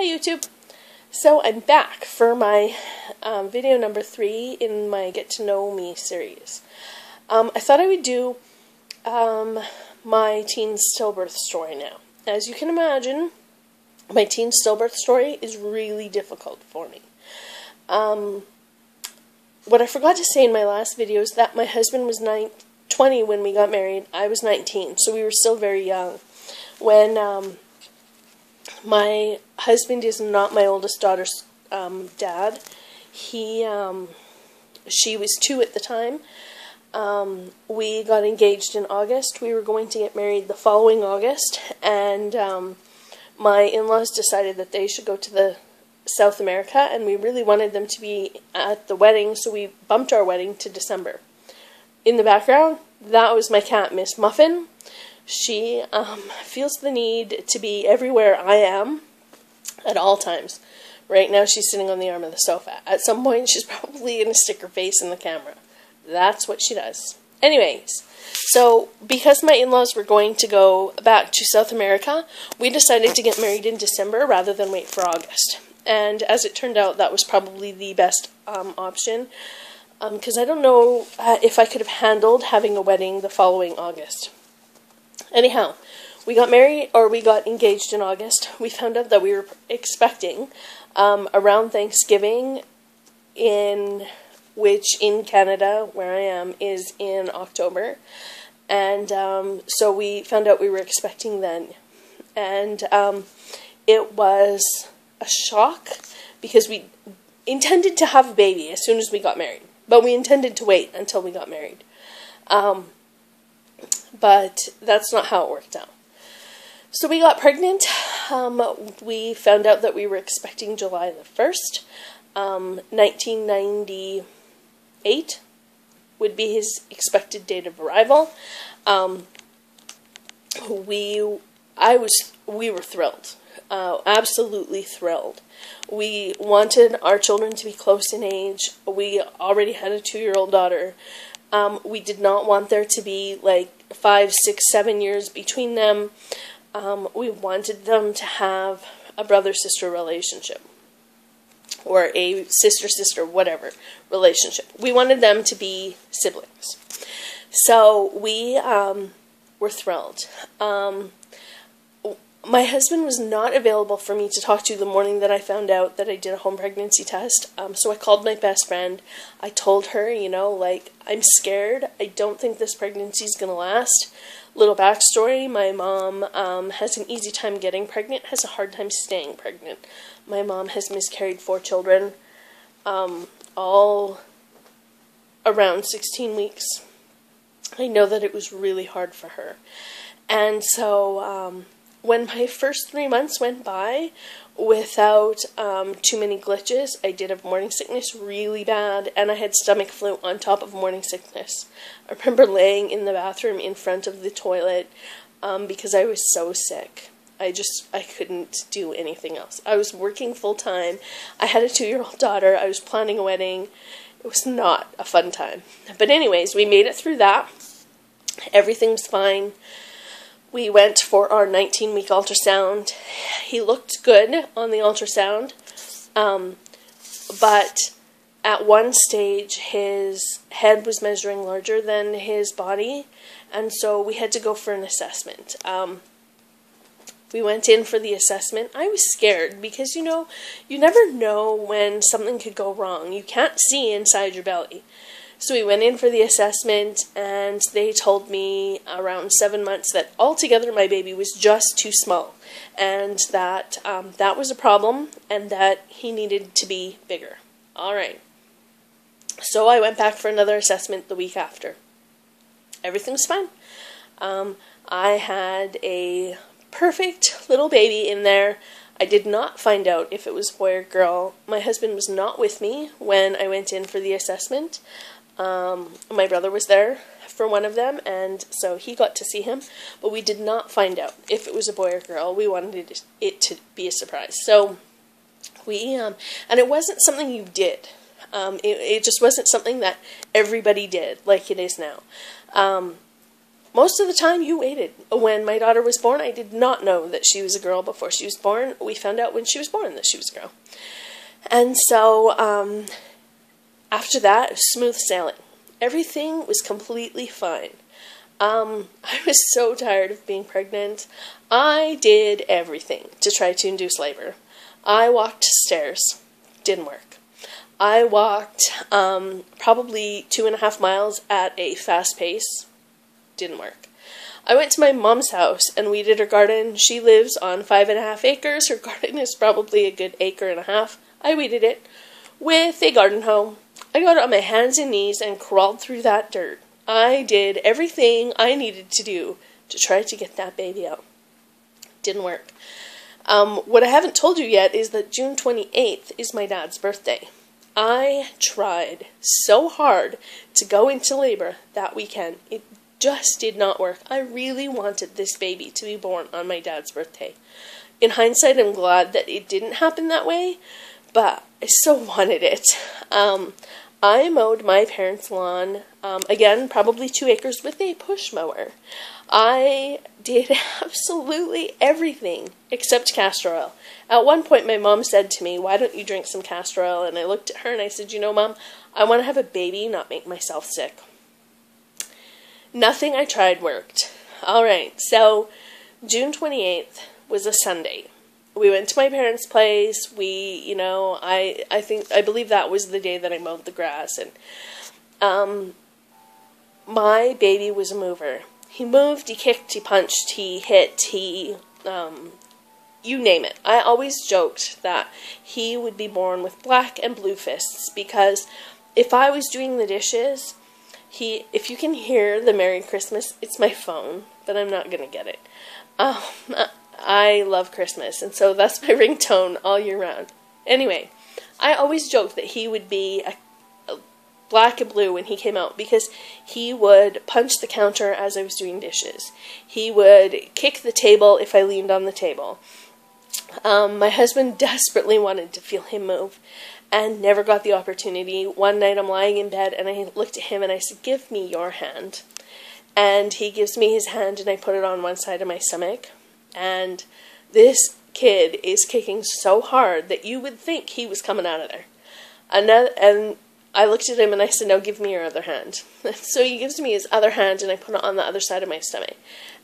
YouTube. So I'm back for my video number 3 in my Get to Know Me series. I thought I would do my teen stillbirth story now. As you can imagine, my teen stillbirth story is really difficult for me. What I forgot to say in my last video is that my husband was 20 when we got married. I was 19, so we were still very young. When my husband is not my oldest daughter's dad. She was 2 at the time. We got engaged in August. We were going to get married the following August, and my in-laws decided that they should go to South America, and we really wanted them to be at the wedding, so we bumped our wedding to December. In the background, that was my cat, Miss Muffin. She feels the need to be everywhere I am at all times. Right now she's sitting on the arm of the sofa. At some point she's probably going to stick her face in the camera. That's what she does. Anyways, so because my in-laws were going to go back to South America, we decided to get married in December rather than wait for August. And as it turned out, that was probably the best option. Because I don't know if I could have handled having a wedding the following August. Anyhow, we got married, or we got engaged in August. We found out that we were expecting around Thanksgiving, which in Canada, where I am, is in October. And so we found out we were expecting then. And it was a shock because we intended to have a baby as soon as we got married. But we intended to wait until we got married. But that's not how it worked out. So we got pregnant. We found out that we were expecting July the 1st. 1998 would be his expected date of arrival. We were thrilled. Absolutely thrilled. We wanted our children to be close in age. We already had a 2-year-old daughter. We did not want there to be like 5, 6, 7 years between them. We wanted them to have a brother-sister relationship, or a sister-sister, whatever relationship. We wanted them to be siblings. So we were thrilled. My husband was not available for me to talk to the morning that I found out that I did a home pregnancy test. So I called my best friend. I told her, I'm scared. I don't think this pregnancy is going to last. Little backstory, my mom has an easy time getting pregnant, has a hard time staying pregnant. My mom has miscarried 4 children, all around 16 weeks. I know that it was really hard for her. And so when my first 3 months went by without too many glitches, I did have morning sickness really bad, and I had stomach flu on top of morning sickness. I remember laying in the bathroom in front of the toilet because I was so sick. I couldn't do anything else. I was working full time. I had a 2-year-old daughter. I was planning a wedding. It was not a fun time. But anyways, we made it through that. Everything's fine. We went for our 19-week ultrasound. He looked good on the ultrasound, but at one stage his head was measuring larger than his body, and so we had to go for an assessment. We went in for the assessment. I was scared because, you never know when something could go wrong. You can't see inside your belly. So we went in for the assessment, and they told me around 7 months that altogether my baby was just too small, and that that was a problem, and that he needed to be bigger. All right. So I went back for another assessment the week after. Everything was fine. I had a perfect little baby in there. I did not find out if it was boy or girl. My husband was not with me when I went in for the assessment. My brother was there for one of them, and so he got to see him, but we did not find out if it was a boy or girl. We wanted it to be a surprise. So we, and it wasn't something you did. It just wasn't something that everybody did like it is now. most of the time you waited. When my daughter was born, I did not know that she was a girl before she was born. We found out when she was born that she was a girl. And so after that, smooth sailing. Everything was completely fine. I was so tired of being pregnant. I did everything to try to induce labor. I walked stairs. Didn't work. I walked probably 2.5 miles at a fast pace. Didn't work. I went to my mom's house and weeded her garden. She lives on 5.5 acres. Her garden is probably a good 1.5 acres. I weeded it with a garden hoe. I got on my hands and knees and crawled through that dirt. I did everything I needed to do to try to get that baby out. Didn't work. What I haven't told you yet is that June 28th is my dad's birthday. I tried so hard to go into labor that weekend. It just did not work. I really wanted this baby to be born on my dad's birthday. In hindsight, I'm glad that it didn't happen that way, but I so wanted it. I mowed my parents' lawn, again, probably 2 acres with a push mower. I did absolutely everything except castor oil. At one point, my mom said to me, "Why don't you drink some castor oil?" And I looked at her and I said, "You know, Mom, I want to have a baby, not make myself sick." Nothing I tried worked. All right, so June 28th was a Sunday. We went to my parents' place. I believe that was the day that I mowed the grass. And my baby was a mover. He moved, he kicked, he punched, he hit, you name it. I always joked that he would be born with black and blue fists, because if I was doing the dishes, if you can hear the Merry Christmas, it's my phone, but I'm not going to get it. I love Christmas, and so that's my ringtone all year round. Anyway, I always joked that he would be a black and blue when he came out, because he would punch the counter as I was doing dishes. He would kick the table if I leaned on the table. My husband desperately wanted to feel him move and never got the opportunity. One night I'm lying in bed and I looked at him and I said, "Give me your hand." And he gives me his hand and I put it on one side of my stomach. And this kid is kicking so hard that you would think he was coming out of there. And I looked at him and I said, "Now give me your other hand." So he gives me his other hand and I put it on the other side of my stomach.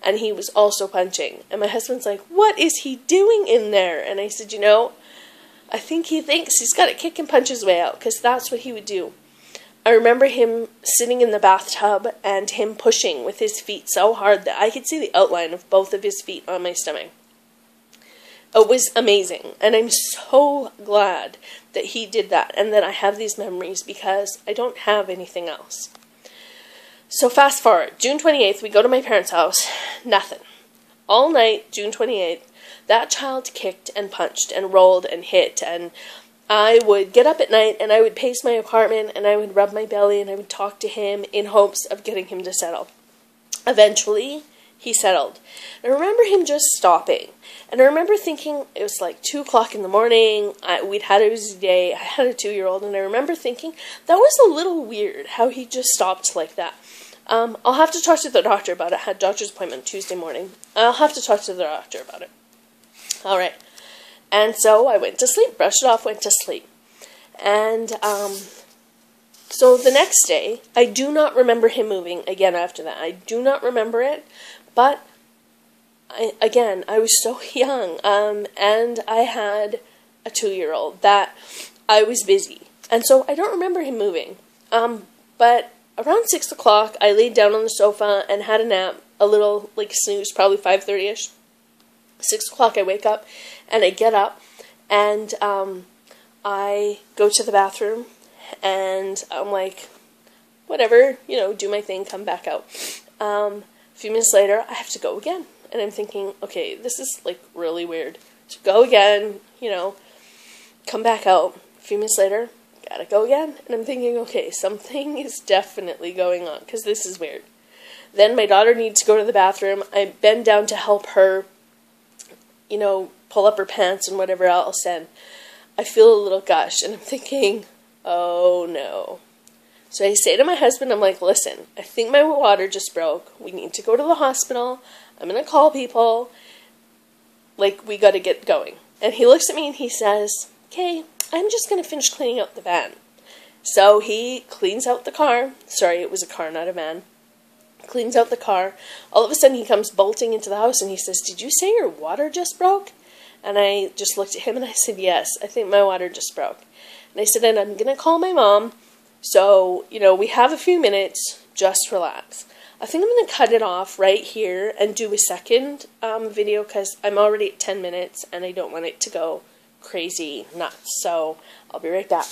And he was also punching. And my husband's like, "What is he doing in there?" And I said, I think he thinks he's got to kick and punch his way out, because that's what he would do. I remember him sitting in the bathtub and him pushing with his feet so hard that I could see the outline of both of his feet on my stomach. It was amazing, and I'm so glad that he did that and that I have these memories, because I don't have anything else. So fast forward, June 28th, we go to my parents' house, nothing. All night, June 28th, that child kicked and punched and rolled and hit, and I would get up at night and I would pace my apartment and I would rub my belly and I would talk to him in hopes of getting him to settle. Eventually, he settled. I remember him just stopping. And I remember thinking, it was like 2 o'clock in the morning, we'd had a busy day, I had a 2-year-old, and I remember thinking, that was a little weird how he just stopped like that. I'll have to talk to the doctor about it. I had a doctor's appointment Tuesday morning. I'll have to talk to the doctor about it. All right. And so I went to sleep, brushed it off, went to sleep. And so the next day, I do not remember him moving again after that. I do not remember it, but I was so young, and I had a 2-year-old that I was busy. And so I don't remember him moving. But around 6 o'clock, I laid down on the sofa and had a nap, a little, snooze, probably 5:30ish. 6 o'clock, I wake up, and I get up, and I go to the bathroom, and I'm like, whatever, do my thing, come back out. A few minutes later, I have to go again, and I'm thinking, okay, this is, really weird. So go again, come back out. A few minutes later, gotta go again, and I'm thinking, okay, something is definitely going on, because this is weird. Then my daughter needs to go to the bathroom. I bend down to help her, pull up her pants and whatever else, and I feel a little gush, and I'm thinking, oh no. So I say to my husband, I'm like, listen, I think my water just broke. We need to go to the hospital. I'm going to call people. Like, we got to get going. And he looks at me and he says, okay, I'm just going to finish cleaning out the van. So he cleans out the car. Sorry, it was a car, not a van. Cleans out the car. All of a sudden, he comes bolting into the house and he says, did you say your water just broke? And I just looked at him and I said, yes, I think my water just broke. And I said, and I'm going to call my mom. So, you know, we have a few minutes. Just relax. I think I'm going to cut it off right here and do a second video because I'm already at 10 minutes and I don't want it to go crazy nuts. So, I'll be right back.